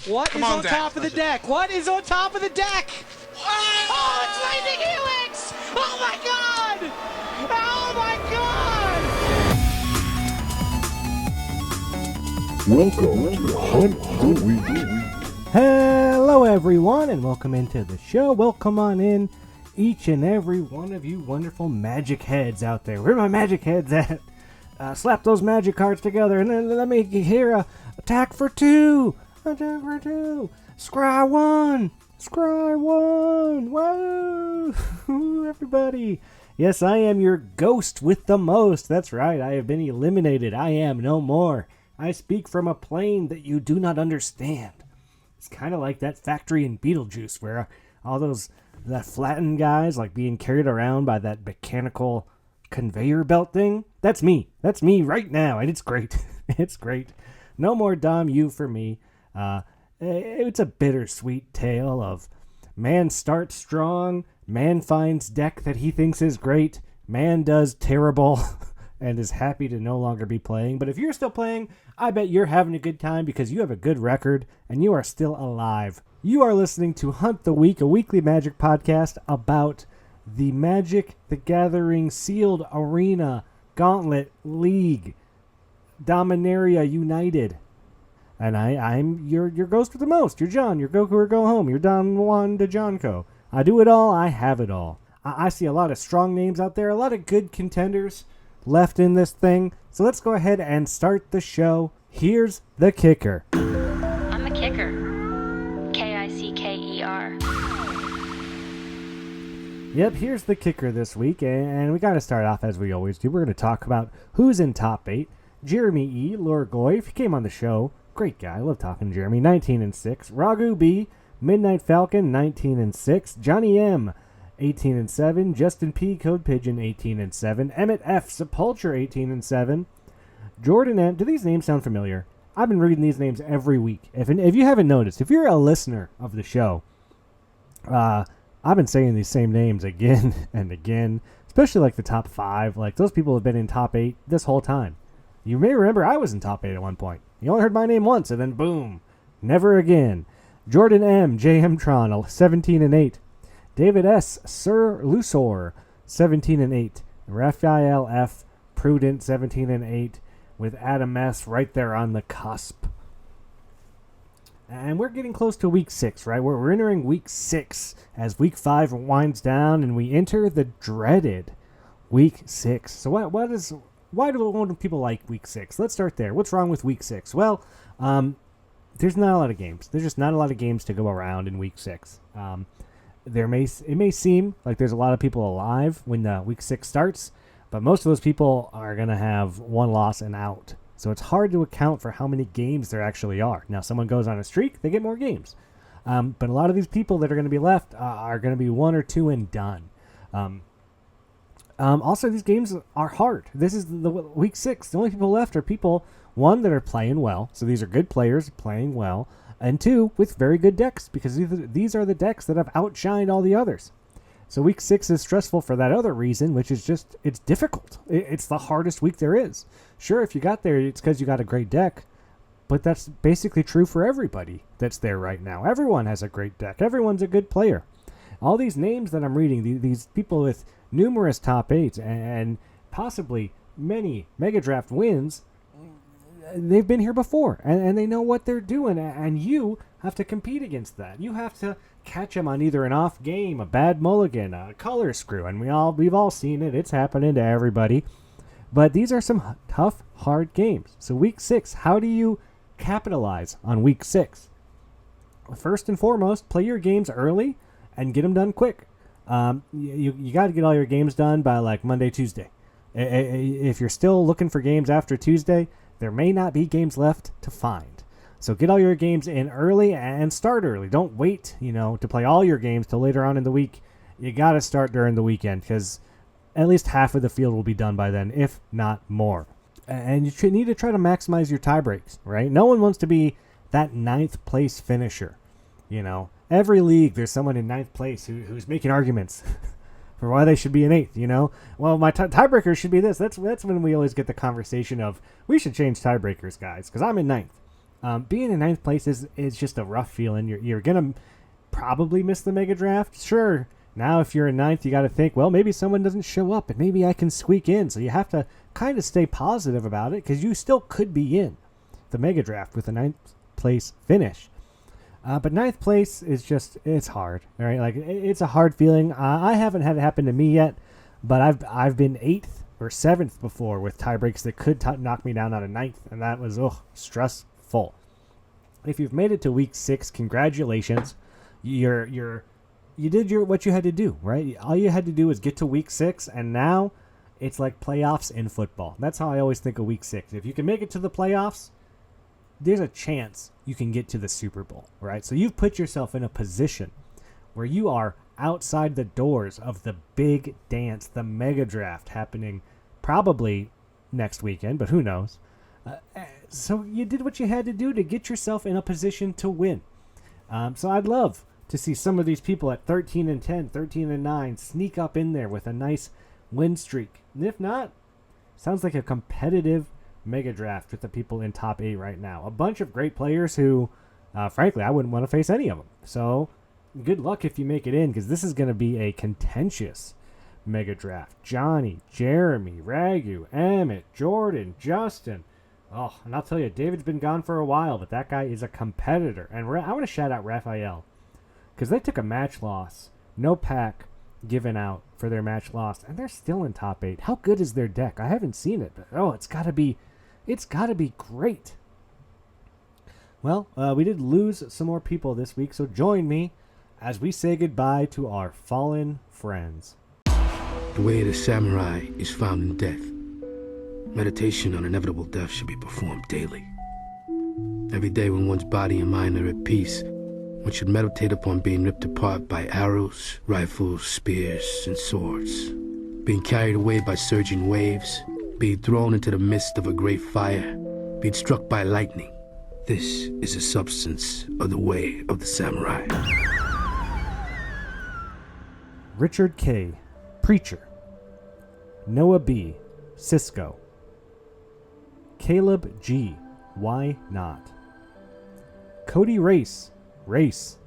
What is on top of the deck? What is on top of the deck? Oh, it's Lightning Helix! Oh my god! Oh my god! Welcome to Hunt the Week. Hello everyone and welcome into the show. Welcome on in, each and every one of you wonderful magic heads out there. Where are my magic heads at? Slap those magic cards together and then let me hear a attack for two. Attack for two. Scry one. Scry one. Whoa. Everybody. Yes, I am your ghost with the most. That's right. I have been eliminated. I am no more. I speak from a plane that you do not understand. It's kind of like that factory in Beetlejuice where all that flattened guys like being carried around by that mechanical conveyor belt thing. That's me. That's me right now. And it's great. It's great. No more Dom U for me. It's a bittersweet tale of man starts strong, man finds deck that he thinks is great, man does terrible, and is happy to no longer be playing. But if you're still playing, I bet you're having a good time because you have a good record and you are still alive. You are listening to Hunt the Week, a weekly Magic podcast about the Magic the Gathering Sealed Arena Gauntlet League, Dominaria United. And I'm your ghost with the most. You're John. You're Goku or go home. You're Don Juan de Jonko. I do it all. I have it all. I see a lot of strong names out there. A lot of good contenders left in this thing. So let's go ahead and start the show. Here's the kicker. I'm the kicker. Kicker. Yep, here's the kicker this week. And we got to start off as we always do. We're going to talk about who's in top 8. Jeremy E. Lorgoy, if he came on the show. Great guy. I love talking to Jeremy. 19-6. Ragu B. Midnight Falcon. 19-6. Johnny M. 18-7. Justin P. Code Pigeon. 18-7. Emmett F. Sepulcher. 18-7. Jordan M. Do these names sound familiar? I've been reading these names every week. If you haven't noticed, if you're a listener of the show, I've been saying these same names again and again, especially like the top 5. Like those people have been in top 8 this whole time. You may remember I was in top 8 at one point. You only heard my name once, and then boom, never again. Jordan M. JM Tron, 17-8. David S. Sir Lusor, 17-8. Raphael F. Prudent, 17-8. With Adam S. right there on the cusp. And we're getting close to week 6, right? We're entering week 6 as week 5 winds down, and we enter the dreaded week 6. So why do people like week 6? Let's start there. What's wrong with week 6? Well, there's not a lot of games. There's just not a lot of games to go around in week 6. It may seem like there's a lot of people alive when week 6 starts, but most of those people are going to have one loss and out. So it's hard to account for how many games there actually are. Now, someone goes on a streak, they get more games. But a lot of these people that are going to be left are going to be 1 or 2 and done. Also, these games are hard. This is the week 6. The only people left are people, 1, that are playing well. So these are good players playing well. And 2, with very good decks, because these are the decks that have outshined all the others. So week 6 is stressful for that other reason, which is just, it's difficult. It's the hardest week there is. Sure, if you got there, it's because you got a great deck. But that's basically true for everybody that's there right now. Everyone has a great deck. Everyone's a good player. All these names that I'm reading, these people with numerous top 8s and possibly many Mega Draft wins, they've been here before and they know what they're doing, and you have to compete against that. You have to catch them on either an off game, a bad mulligan, a color screw, and we've all seen it. It's happening to everybody. But these are some tough, hard games. So week 6, how do you capitalize on week 6? First and foremost, play your games early and get them done quick. You got to get all your games done by like Monday, Tuesday. If you're still looking for games after Tuesday, there may not be games left to find. So get all your games in early and start early. Don't wait, to play all your games till later on in the week. You got to start during the weekend because at least half of the field will be done by then, if not more. And you need to try to maximize your tie breaks, right? No one wants to be that 9th place finisher. Every league, there's someone in 9th place who's making arguments for why they should be an 8th, Well, my tiebreaker should be this. That's when we always get the conversation of, we should change tiebreakers, guys, because I'm in 9th. Being in ninth place is just a rough feeling. You're going to probably miss the mega draft. Sure. Now, if you're in ninth, you got to think, well, maybe someone doesn't show up and maybe I can squeak in. So you have to kind of stay positive about it because you still could be in the mega draft with a ninth place finish. But ninth place is just, it's hard. All right. Like, it's a hard feeling. I haven't had it happen to me yet, but I've been 8th or 7th before with tie breaks that could knock me down out of ninth. And that was, stressful. If you've made it to week 6, congratulations. You did what you had to do, right? All you had to do was get to week 6, and now it's like playoffs in football. That's how I always think of week 6. If you can make it to the playoffs, there's a chance you can get to the Super Bowl, right? So you've put yourself in a position where you are outside the doors of the big dance, the mega draft happening probably next weekend, but who knows? So you did what you had to do to get yourself in a position to win. So I'd love to see some of these people at 13-10, 13-9 sneak up in there with a nice win streak. And if not, sounds like a competitive mega draft with the people in top 8 right now. A bunch of great players who, frankly, I wouldn't want to face any of them. So good luck if you make it in, because this is going to be a contentious mega draft. Johnny, Jeremy, Ragu, Emmett, Jordan, Justin. Oh, and I'll tell you, David's been gone for a while, but that guy is a competitor. And I want to shout out Raphael, because they took a match loss. No pack given out for their match loss, and they're still in top 8. How good is their deck? I haven't seen it, but it's got to be great. Well, we did lose some more people this week, so join me as we say goodbye to our fallen friends. The way of the samurai is found in death. Meditation on inevitable death should be performed daily. Every day when one's body and mind are at peace, one should meditate upon being ripped apart by arrows, rifles, spears, and swords, being carried away by surging waves, being thrown into the midst of a great fire, being struck by lightning. This is the substance of the way of the samurai. Richard K., Preacher. Noah B., Cisco. Caleb G., Why Not? Cody Race, Race.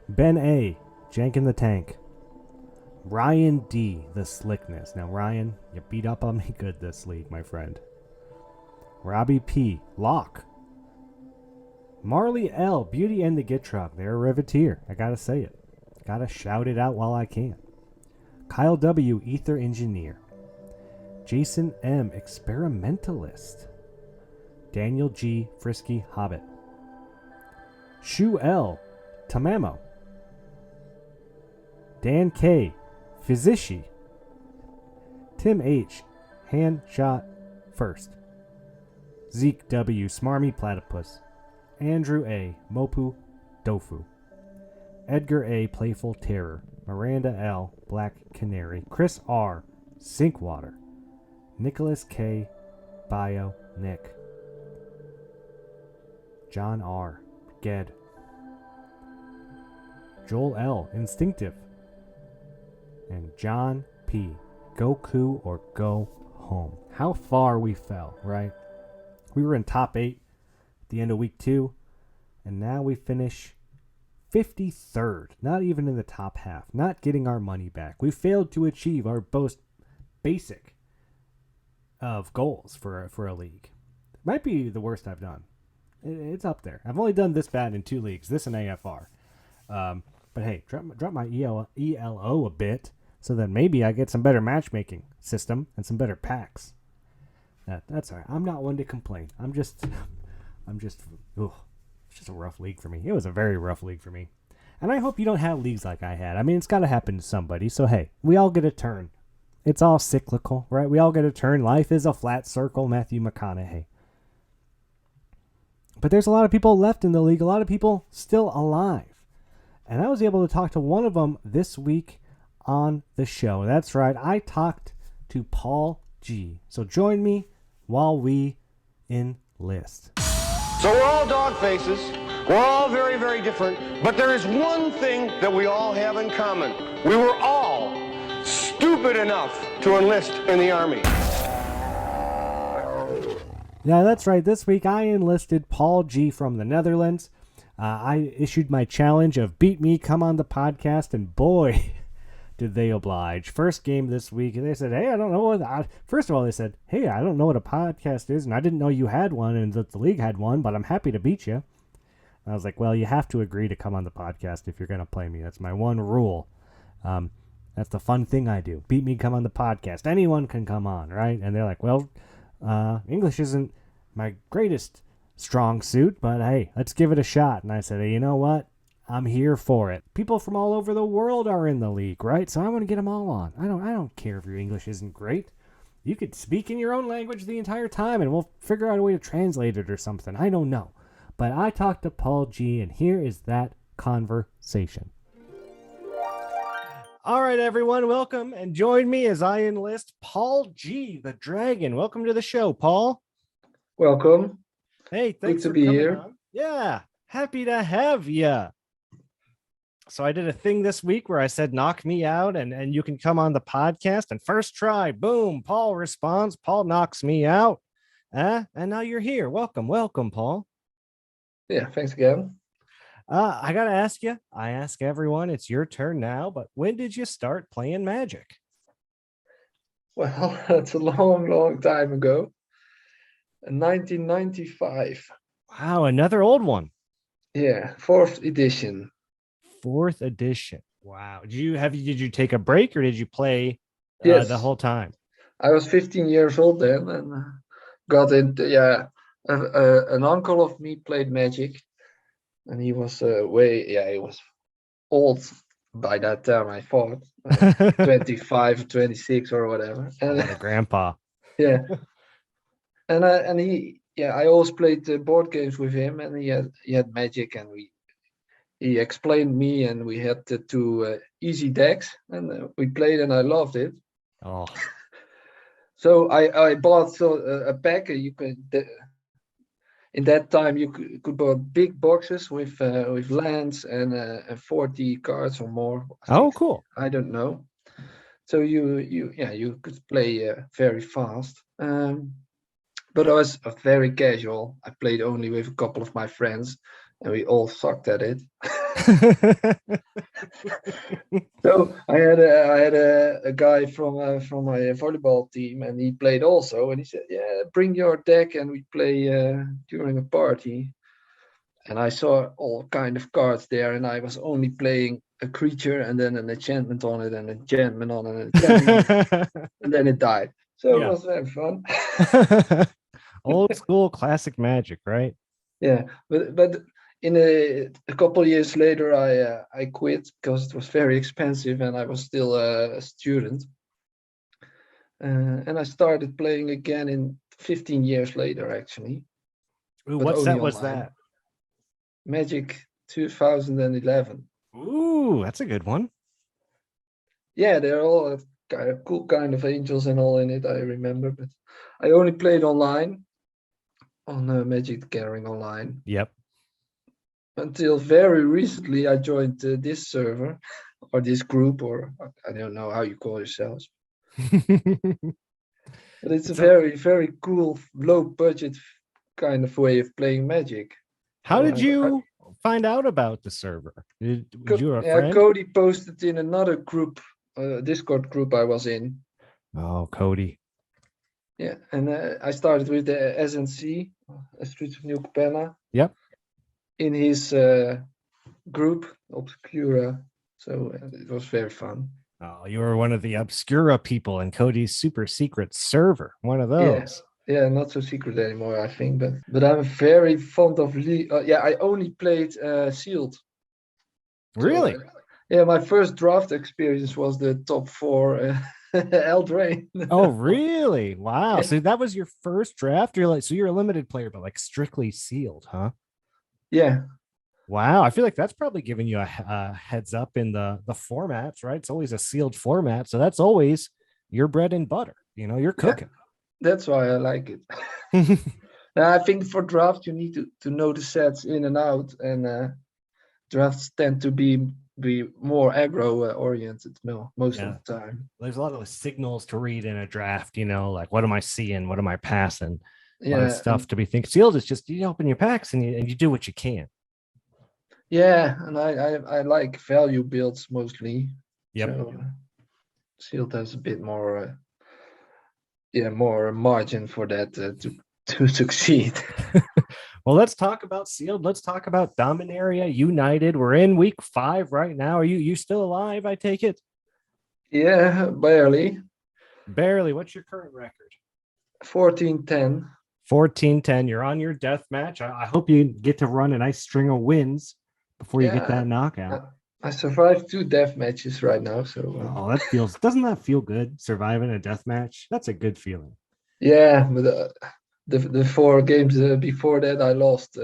Ben A., Jank in the Tank. Ryan D., The Slickness. Now, Ryan, you beat up on me good this league, my friend. Robbie P., Lock. Marley L., Beauty and the Gitrog. They're a riveteer. I gotta say it. Gotta shout it out while I can. Kyle W., Ether Engineer. Jason M., Experimentalist. Daniel G., Frisky Hobbit. Shu L., Tamamo. Dan K., Physici. Tim H., Hand Shot First. Zeke W., Smarmy Platypus. Andrew A., Mopu Dofu. Edgar A., Playful Terror. Miranda L., Black Canary. Chris R., Sinkwater. Nicholas K., Bio Nick. John R., Ged. Joel L., Instinctive. And John P., Goku or Go Home. How far we fell, right? We were in top 8 at the end of week 2, and now we finish 53rd, not even in the top half, not getting our money back. We failed to achieve our most basic of goals for a league. It might be the worst I've done. It's up there. I've only done this bad in 2 leagues, this and AFR. But hey, drop my ELO a bit, so that maybe I get some better matchmaking system and some better packs. That's all right. I'm not one to complain. It's just a rough league for me. It was a very rough league for me. And I hope you don't have leagues like I had. I mean, it's got to happen to somebody. So, hey, we all get a turn. It's all cyclical, right? We all get a turn. Life is a flat circle, Matthew McConaughey. But there's a lot of people left in the league, a lot of people still alive. And I was able to talk to one of them this week on the show. That's right, I talked to Paul G. So join me while we enlist. So we're all dog faces. We're all very, very different. But there is one thing that we all have in common. We were all stupid enough to enlist in the Army. Yeah, that's right. This week I enlisted Paul G from the Netherlands. I issued my challenge of beat me, come on the podcast, and boy, did they oblige. First game this week, and they said, hey, I don't know what... First of all, they said, hey, I don't know what a podcast is, and I didn't know you had one and that the league had one, but I'm happy to beat you. And I was like, well, you have to agree to come on the podcast if you're going to play me. That's my one rule. That's the fun thing I do. Beat me, come on the podcast. Anyone can come on, right? And they're like, well, English isn't my greatest strong suit, but hey, let's give it a shot. And I said, hey, you know what? I'm here for it. People from all over the world are in the league, right? So I want to get them all on. I don't care if your English isn't great. You could speak in your own language the entire time, and we'll figure out a way to translate it or something. I don't know. But I talked to Paul G, and here is that conversation. All right, everyone, welcome, and join me as I enlist Paul G, the Dragon. Welcome to the show, Paul. Welcome. Hey, thanks Good to for be coming here. on. Yeah, happy to have you. So I did a thing this week where I said, knock me out and you can come on the podcast. And first try, boom, Paul responds. Paul knocks me out. And now you're here. Welcome, Paul. Yeah, thanks again. I got to ask you, I ask everyone, it's your turn now, but when did you start playing Magic? Well, that's a long time ago. In 1995. Wow, another old one. Yeah, 4th edition. 4th edition. Wow. Did you take a break or did you play Yes. the whole time? I was 15 years old then and got into, an uncle of me played Magic. And he was he was old by that time, I thought. 25, 26 or whatever. Oh, what a grandpa. Yeah. And I always played board games with him, and he had Magic, and he explained me, and we had the two easy decks, and we played, and I loved it. Oh. So I bought a pack. You could in that time you could buy big boxes with lands and 40 cards or more. Oh, cool. I don't know. So you could play very fast. But I was very casual. I played only with a couple of my friends, and we all sucked at it. So I had a guy from my volleyball team, and he played also. And he said, "Yeah, bring your deck, and we play during a party." And I saw all kind of cards there, and I was only playing a creature, and then an enchantment on it, and an enchantment on it, and an enchantment on it, and then it died. So Yeah. it was very fun. Old school classic Magic, right? Yeah, but in a couple of years later, I quit because it was very expensive, and I was still a student. And I started playing again in 15 years later, actually. Ooh, But what set only was online. that? Magic 2011. Ooh, that's a good one. Yeah, they're all kind of cool kind of angels and all in it, I remember. But I only played online on Magic the Gathering Online. Yep. Until very recently, I joined this server or this group, or I don't know how you call yourselves. But it's a very, very cool, low budget kind of way of playing Magic. How did you find out about the server? Did you a friend? Cody posted in another group, Discord group I was in. Oh, Cody. Yeah, and I started with the SNC, Streets of New Capenna. Yep. In his group, Obscura. So it was very fun. Oh, you were one of the Obscura people in Cody's super secret server. One of those. Yeah, not so secret anymore, I think. But I'm very fond of I only played sealed. Really? So, yeah, my first draft experience was the top 4 Eldraine. Oh, really? Wow. Yeah. So that was your first draft? You're a limited player, but like strictly sealed, huh? Yeah. Wow. I feel like that's probably giving you a heads up in the formats, right? It's always a sealed format. So that's always your bread and butter. You're cooking. Yeah, that's why I like it. Now, I think for draft, you need to know the sets in and out. And drafts tend to be more aggro oriented most of the time. There's a lot of signals to read in a draft, like what am I seeing? What am I passing? A lot of Yeah, stuff to be thinking. Sealed is just you open your packs and you do what you can. and I like value builds mostly. Yep. So sealed has a bit more more margin for that to succeed. Well, let's talk about sealed. Let's talk about Dominaria United. We're in week 5 right now. Are you still alive? I take it. Yeah, barely. Barely. What's your current record? 14-10. 14-10. You're on your death match. I hope you get to run a nice string of wins before you get that knockout. I survived 2 death matches right now, so Oh, doesn't that feel good? Surviving a death match? That's a good feeling. yeah, but the 4 games before that I lost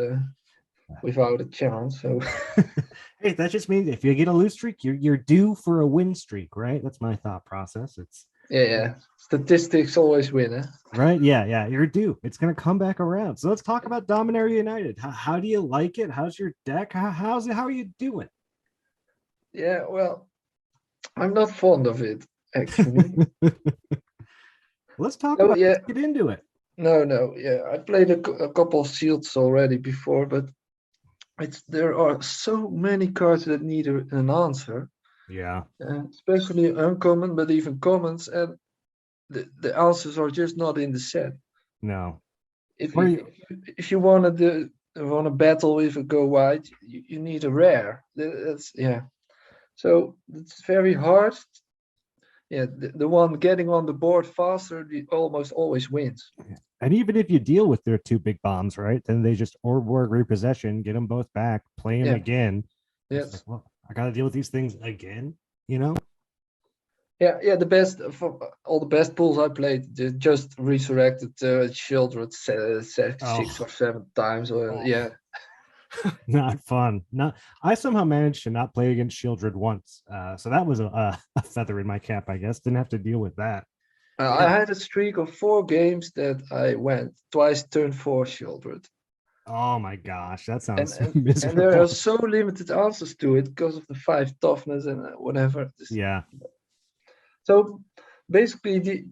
without a chance. So hey, that just means if you get a lose streak, you're due for a win streak, right? That's my thought process. It's statistics always win, eh? right. Yeah, you're due. It's gonna come back around. So let's talk about Dominaria United. How do you like it? How's your deck? How are you doing? Yeah, well, I'm not fond of it actually. Let's talk Oh, about yeah. Let's get into it. No, yeah, I played a couple of seals already before, but there are so many cards that need an answer. Yeah. Especially uncommon, but even commons, and the answers are just not in the set. No. If you want to battle with a go white, you need a rare. That's So it's very hard. Yeah, the one getting on the board faster almost always wins. And even if you deal with their 2 big bombs, right, then they just Orborg repossession, get them both back, play them again. Yes. Like, well, I got to deal with these things again, you know? Yeah. The best for all the best pools I played, they just resurrected Children 6 or 7 times. Yeah. Not fun. I somehow managed to not play against Shieldred once. So that was a feather in my cap, I guess. Didn't have to deal with that. I had a streak of 4 games that I went twice turn 4 Shieldred. Oh my gosh, that sounds miserable. And there are so limited answers to it because of the 5 toughness and whatever. Yeah. So basically,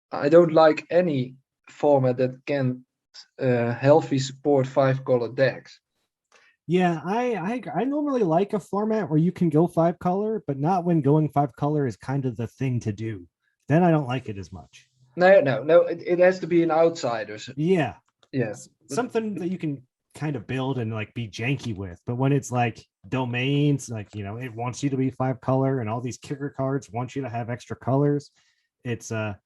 I don't like any format that can healthy support 5-color decks. Yeah, I normally like a format where you can go 5-color, but not when going 5-color is kind of the thing to do. Then I don't like it as much. No, it has to be an outsider. Yeah. Yeah. Something that you can kind of build and like be janky with. But when it's like domains, like, you know, it wants you to be 5-color and all these kicker cards want you to have extra colors. It's I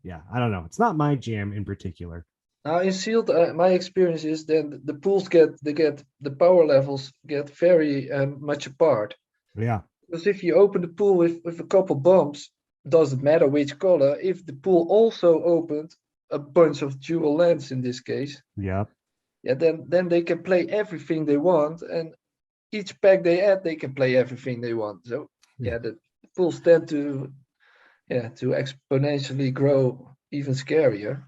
don't know. It's not my jam in particular. Now in sealed, my experience is that the pools the power levels get very much apart. Yeah. Because if you open the pool with a couple bombs, doesn't matter which color. If the pool also opened a bunch of dual lands in this case, then they can play everything they want, and each pack they add, they can play everything they want. So the pools tend to exponentially grow even scarier.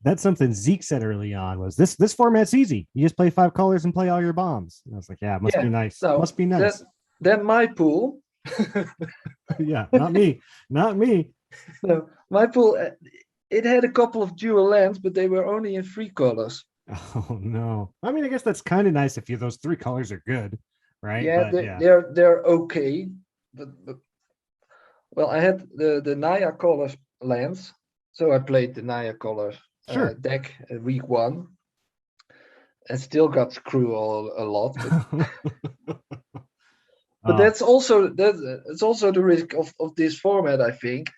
That's something Zeke said early on was this format's easy. You just play 5 colors and play all your bombs. And I was like, it must be nice. So must be nice. Then my pool. Yeah, not me. No, my pool, it had a couple of dual lands, but they were only in 3 colors. Oh no. I mean, I guess that's kind of nice if those 3 colors are good, right? Yeah, they're okay. But well, I had the Naya colors lands, so I played the Naya colors deck week 1, and still got screwed a lot. But that's also it's also the risk of this format. I think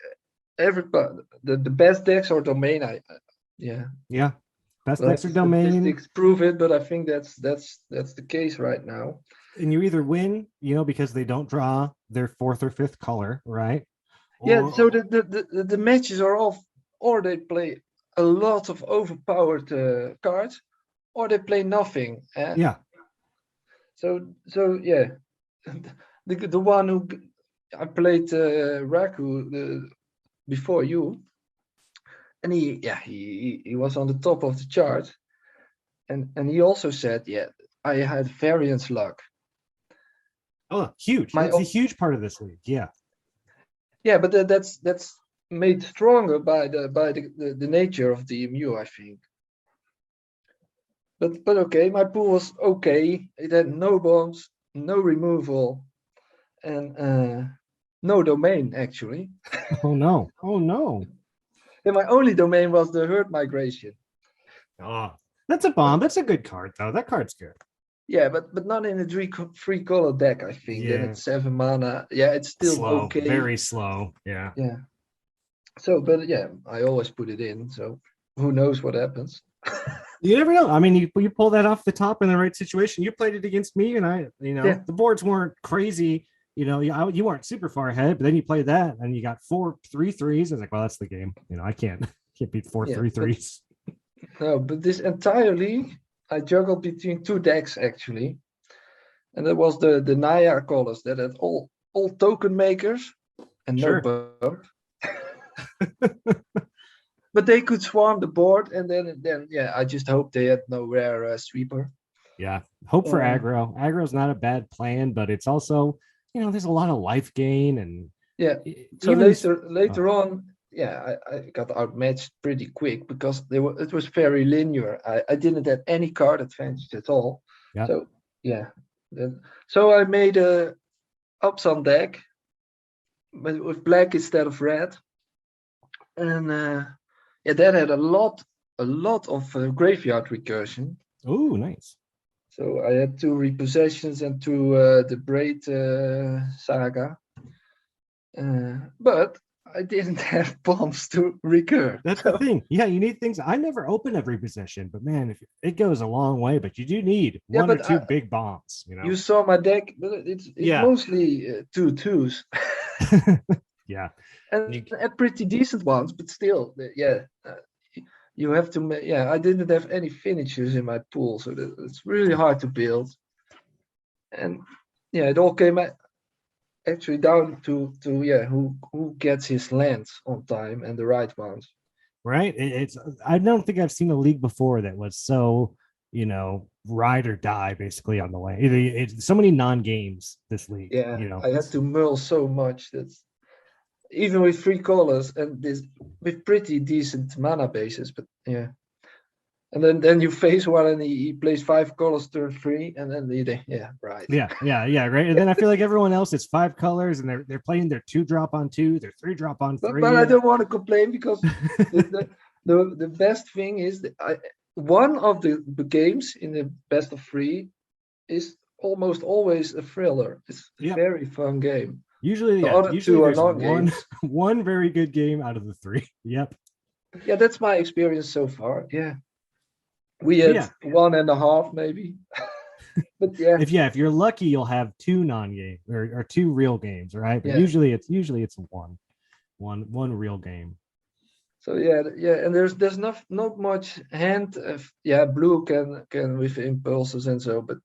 everybody the best decks are domain. Best decks are domain. Statistics prove it, but I think that's the case right now. And you either win, because they don't draw their 4th or 5th color, right? So the matches are off, or they play a lot of overpowered cards, or they play nothing. So yeah. The one who I played Raku before you, and he was on the top of the chart, and he also said, I had variance luck. Oh, huge! It's a huge part of this league. But that's made stronger by the nature of the EMU, I think. But okay, my pool was okay. It had no bombs, no removal, and no domain actually. Oh no! Oh no! And my only domain was the herd migration. Oh, that's a bomb. That's a good card though. That card's good. Yeah, but not in a three color deck. I think. Then Yeah, it's 7 mana. Yeah, it's still slow, okay. very slow. Yeah. Yeah. So, but yeah, I always put it in. So who knows what happens? You never know. I mean, you pull that off the top in the right situation. You played it against me, and Yeah. the boards weren't crazy. You weren't super far ahead, but then you played that, and you got 4-3-3s. I was like, well, that's the game. I can't beat 4-3-3s. No, but this entire league, I juggled between two decks actually, and that was the Naya colors that had all token makers and Sure. no bump. But they could swarm the board, and then yeah, I just hope they had no rare sweeper. Yeah. Hope for aggro. Aggro's not a bad plan, but it's also, there's a lot of life gain and Yeah. So later on, yeah, I got outmatched pretty quick because it was very linear. I didn't have any card advantage at all. Yeah. So yeah. So I made a Upson deck, but with black instead of red. And yeah, that had a lot of graveyard recursion. Oh, nice. So I had 2 repossessions and 2 the Braid saga. But I didn't have bombs to recur. That's the thing. Yeah, you need things. I never open every possession, but man, if it goes a long way. But you do need one or two big bombs. You saw my deck, but it's mostly 2 2s. Yeah, and pretty decent ones, but still, yeah. You have to. Yeah, I didn't have any finishers in my pool, so it's really hard to build. And yeah, it all came actually down to yeah, who gets his lands on time and the right ones. Right. I don't think I've seen a league before that was so ride or die basically on the way. It's so many non-games this league. Yeah, I had to mull so much that even with 3 colors and this with pretty decent mana bases, but yeah. And then you face one and he plays 5 colors turn 3, and then yeah, right. Yeah, right. And then I feel like everyone else is 5 colors and they're playing their 2-drop on 2, their 3-drop on 3. But I don't want to complain because the best thing is that one of the games in the best of 3 is almost always a thriller. It's a very fun game. Usually there's one very good game out of the 3. Yep. Yeah, that's my experience so far. Yeah. We had 1.5 maybe. But yeah. If you're lucky, you'll have 2 non-game or 2 real games, right? But usually it's one real game. So yeah, and there's not much hand. Blue can with impulses and so, but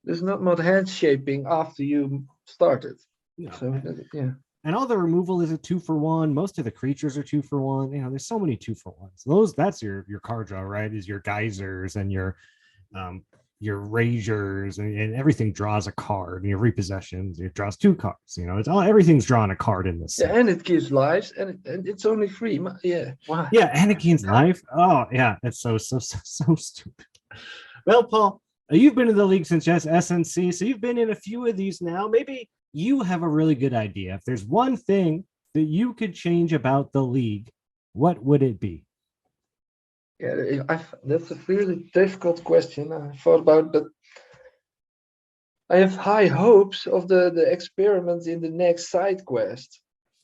there's not much hand shaping after you started. No. So yeah. And all the removal is a 2-for-1. Most of the creatures are 2-for-1. There's so many 2-for-1s. That's your card draw, right? Is your geysers and your razors and everything draws a card. And your repossessions, it draws 2 cards. It's everything's drawing a card in this. Yeah, and it gives lives, and it's only 3. Yeah. Wow. Yeah, and it gains life. Oh yeah, it's so stupid. Well, Paul, you've been in the league since SNC, so you've been in a few of these now. Maybe you have a really good idea. If there's one thing that you could change about the league, what would it be? Yeah, that's a really difficult question. I thought about, but I have high hopes of the experiments in the next side quest.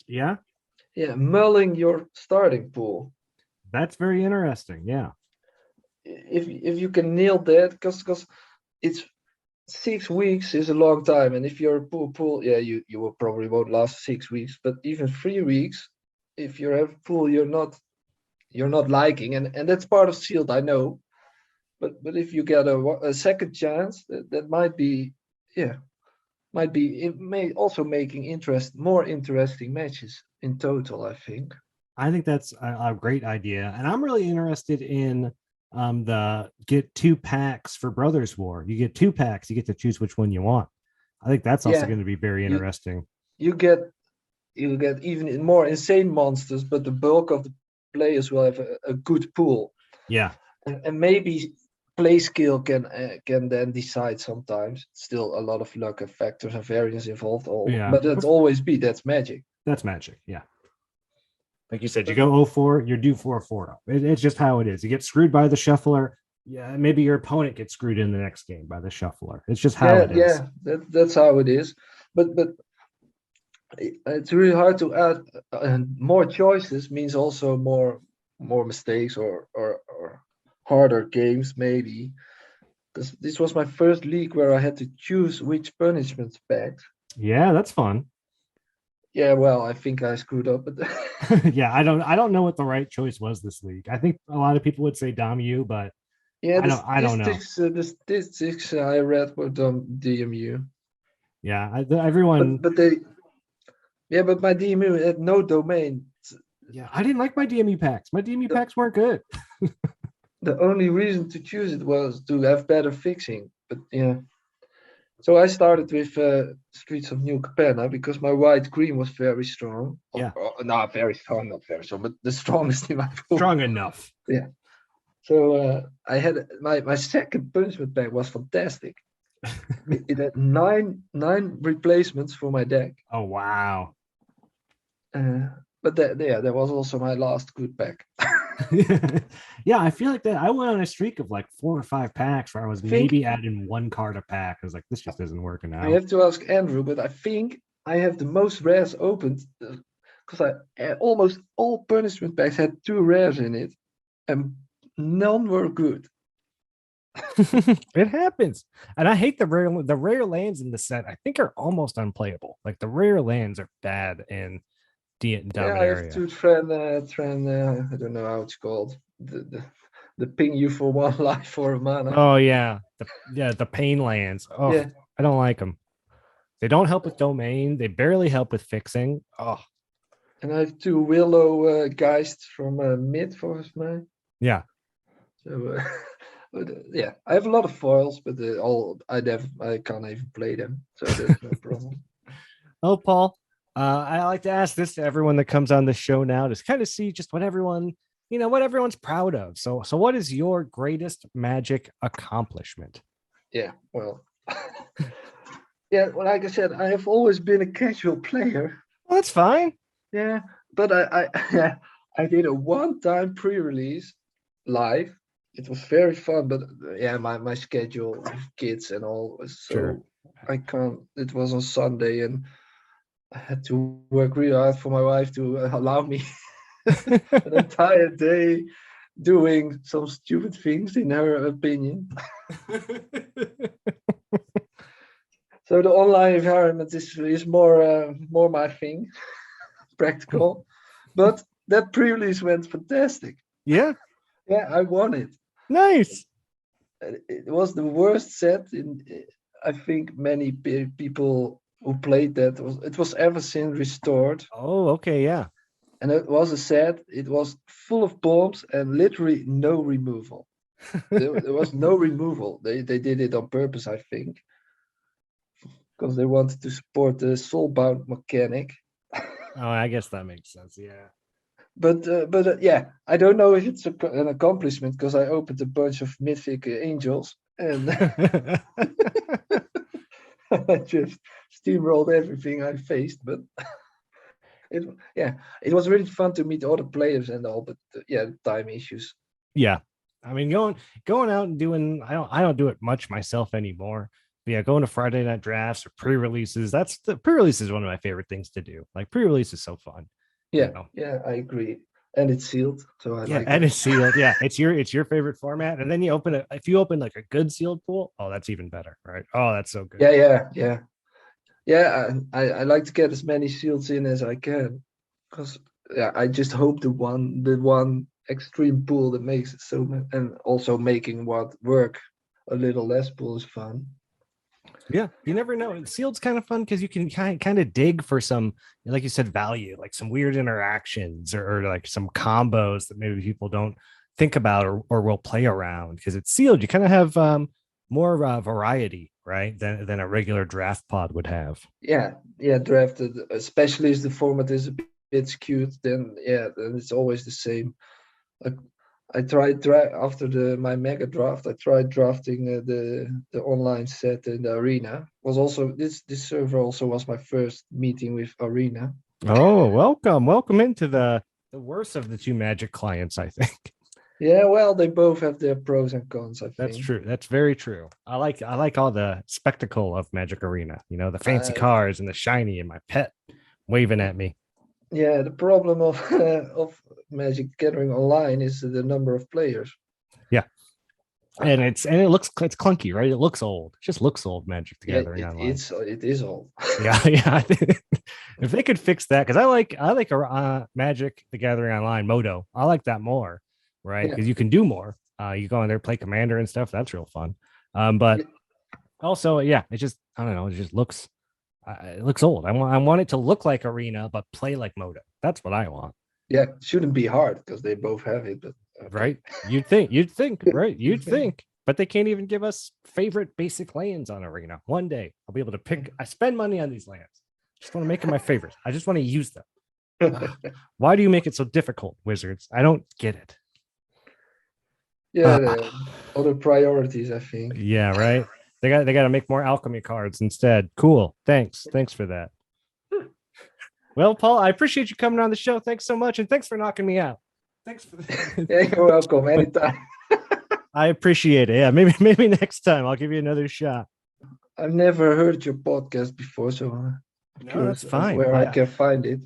Yeah? Yeah, mulling your starting pool. That's very interesting, yeah. If you can nail that, because it's 6 weeks is a long time, and if you're a pool, yeah, you will probably won't last 6 weeks, but even 3 weeks, if you have a pool you're not liking, and that's part of sealed, I know, but if you get a second chance, that might be, yeah, it may also making more interesting matches in total. I think that's a great idea, and I'm really interested in the get 2 packs for Brothers War. You get 2 packs, you get to choose which one you want. I think that's also going to be very interesting. You get even more insane monsters, but the bulk of the players will have a good pool. Yeah. And maybe play skill can then decide sometimes. Still a lot of luck and factors and variance involved. Yeah. But that's always that's magic. That's magic. Yeah. Like you said, you go 0-4, you're due for a 4-0. It's just how it is. You get screwed by the shuffler. Yeah, maybe your opponent gets screwed in the next game by the shuffler. It's just how it is. Yeah, that's how it is. But it's really hard to add more choices means also more mistakes or harder games maybe. Because this was my first league where I had to choose which punishment packs. Yeah, that's fun. Yeah, well, I think I screwed up. But yeah, I don't know what the right choice was this league. I think a lot of people would say Domu, but yeah, I don't know. The statistics I read were DMU. Yeah, everyone. But my DMU had no domain. Yeah, I didn't like my DMU packs. My DMU packs weren't good. The only reason to choose it was to have better fixing. But yeah. So I started with Streets of New Capenna because my white green was very strong. Yeah. Not very strong, not very strong, but the strongest in my pool. Strong enough. Yeah. So I had my second punishment pack was fantastic. It had nine replacements for my deck. Oh wow. But that was also my last good pack. Yeah, I feel like that. I went on a streak of like 4 or 5 packs where I was maybe adding one card a pack. I was like, this just isn't working out. I have to ask Andrew, but I think I have the most rares opened because almost all punishment packs had 2 rares in it, and none were good. It happens, and I hate the rare lands in the set. I think are almost unplayable. Like the rare lands are bad in Dominaria. Yeah, I have to trend. I don't know how it's called. The ping you for 1 life for a mana. Oh yeah, the pain lands. Oh, yeah. I don't like them. They don't help with domain. They barely help with fixing. Oh, and I have 2 Willow Geist from mid for mine. Yeah. So yeah, I have a lot of foils, but I can't even play them, so there's no problem. Oh, Paul. I like to ask this to everyone that comes on the show now to kind of see just what everyone's proud of. So what is your greatest Magic accomplishment? Yeah, well, like I said, I have always been a casual player. Well, that's fine. Yeah, but I did a one-time pre-release live. It was very fun, but yeah, my schedule with kids and all was so Sure. I can't. It was on Sunday and I had to work really hard for my wife to allow me an entire day doing some stupid things, in her opinion. So the online environment is more my thing, practical. But that pre-release went fantastic. Yeah. Yeah, I won it. Nice. It was the worst set I think many people who played that it was ever since restored. Oh, okay, yeah. And it was a set. It was full of bombs and literally no removal. there was no removal. They did it on purpose, I think, because they wanted to support the soulbound mechanic. Oh, I guess that makes sense. Yeah. But yeah, I don't know if it's an accomplishment because I opened a bunch of mythic angels and I just steamrolled everything I faced. But it was really fun to meet other players and all. But time issues. Yeah, I mean going out and doing. I don't do it much myself anymore. But yeah, going to Friday night drafts or pre-releases. Pre-release is one of my favorite things to do. Like pre-release is so fun. Yeah, I agree. And it's sealed, so I like it. It's sealed. Yeah, it's your favorite format. And then if you open like a good sealed pool, oh, that's even better, right? Oh, that's so good. Yeah. I like to get as many seals in as I can, because I just hope the one extreme pool that makes it so, and also making what work a little less pool is fun. Yeah, you never know. Sealed's kind of fun because you can kind of dig for some, like you said, value, like some weird interactions or like some combos that maybe people don't think about or will play around. Because it's sealed, you kind of have more variety, right, than a regular draft pod would have. Yeah, drafted, especially as the format is a bit skewed, then it's always the same. Like, I tried after my mega draft. I tried drafting the online set in the arena. Was also this server also was my first meeting with arena. Oh, welcome into the worst of the two Magic clients, I think. Yeah, well, they both have their pros and cons. I think That's true. That's very true. I like all the spectacle of Magic Arena. You know, the fancy Uh, cars and the shiny and my pet waving at me. Yeah, the problem of of Magic Gathering online is the number of players. Yeah. And it's clunky, right? It looks old. It just looks old, Magic the Yeah, Gathering online. it is old. Yeah, yeah. If they could fix that, because I like Magic the Gathering Online Moto. I like that more, right? Yeah. Because you can do more. You go in there, play Commander and stuff. That's real fun. But also, yeah, it just I don't know. It looks old. I want it to look like Arena, but play like Moto. That's what I want. Yeah, it shouldn't be hard because they both have it. But okay. Right? You'd think, right? You'd think, but they can't even give us favorite basic lands on Arena. One day I'll be able to pick. I spend money on these lands. Just want to make them my favorites. I just want to use them. Why do you make it so difficult, Wizards? I don't get it. Yeah, other priorities, I think. Yeah, right. They got to make more alchemy cards instead. Cool. Thanks for that. Well, Paul, I appreciate you coming on the show. Thanks so much, and thanks for knocking me out. Thanks for Yeah, you're welcome anytime. I appreciate it. Yeah, maybe next time I'll give you another shot. I've never heard your podcast before, so no, that's fine. Where I can find it.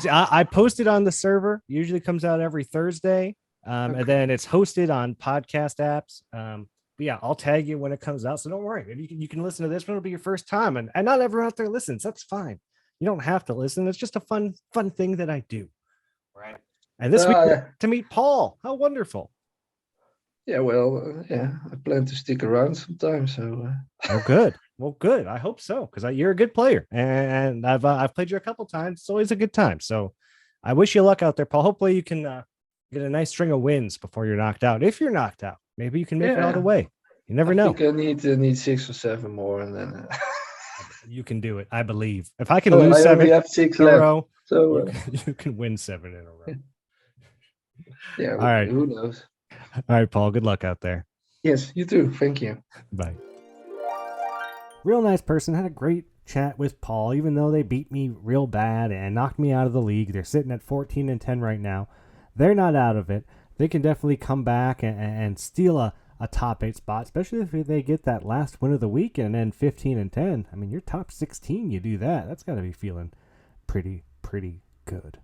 I post it on the server. Usually comes out every Thursday, and then it's hosted on podcast apps. But yeah, I'll tag you when it comes out. So don't worry. Maybe you can listen to this one. It'll be your first time, and not everyone out there listens. That's fine. You don't have to listen. It's just a fun thing that I do. Right. And this week to meet Paul. How wonderful. Yeah, well, yeah, I plan to stick around sometime. So. Oh, good. Well, good. I hope so, because you're a good player, and I've played you a couple times. It's always a good time. So, I wish you luck out there, Paul. Hopefully, you can get a nice string of wins before you're knocked out. If you're knocked out, maybe you can make it all the way. You never know. I think I need 6 or 7 more, and then you can do it. I believe. If I can lose 7 have 6 in a left, row, so you can win 7 in a row. Yeah. All right. Who knows? All right, Paul. Good luck out there. Yes, you too. Thank you. Bye. Real nice person. Had a great chat with Paul, even though they beat me real bad and knocked me out of the league. They're sitting at 14-10 right now. They're not out of it. They can definitely come back and steal a top 8 spot, especially if they get that last win of the week and then 15-10. I mean, you're top 16. You do that. That's got to be feeling pretty good.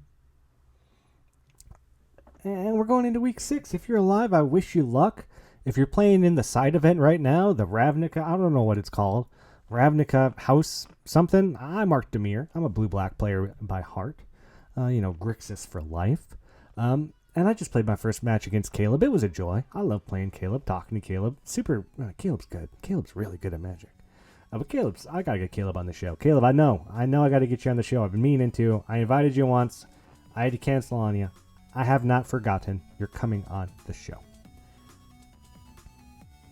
And we're going into week 6. If you're alive, I wish you luck. If you're playing in the side event right now, the Ravnica, I don't know what it's called, Ravnica House something. I'm Mark Demir. I'm a blue-black player by heart. Grixis for life. And I just played my first match against Caleb. It was a joy. I love playing Caleb, talking to Caleb. Caleb's good. Caleb's really good at Magic. But I got to get Caleb on the show. Caleb, I know I got to get you on the show. I've been meaning to. I invited you once. I had to cancel on you. I have not forgotten. You're coming on the show.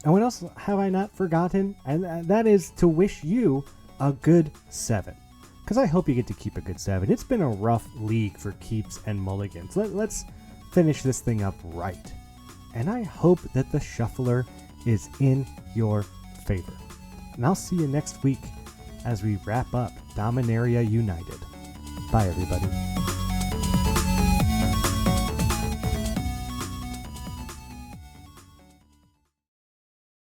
And what else have I not forgotten? And that is to wish you a good 7. Because I hope you get to keep a good 7. It's been a rough league for keeps and mulligans. Let's finish this thing up right. And I hope that the shuffler is in your favor. And I'll see you next week as we wrap up Dominaria United. Bye, everybody.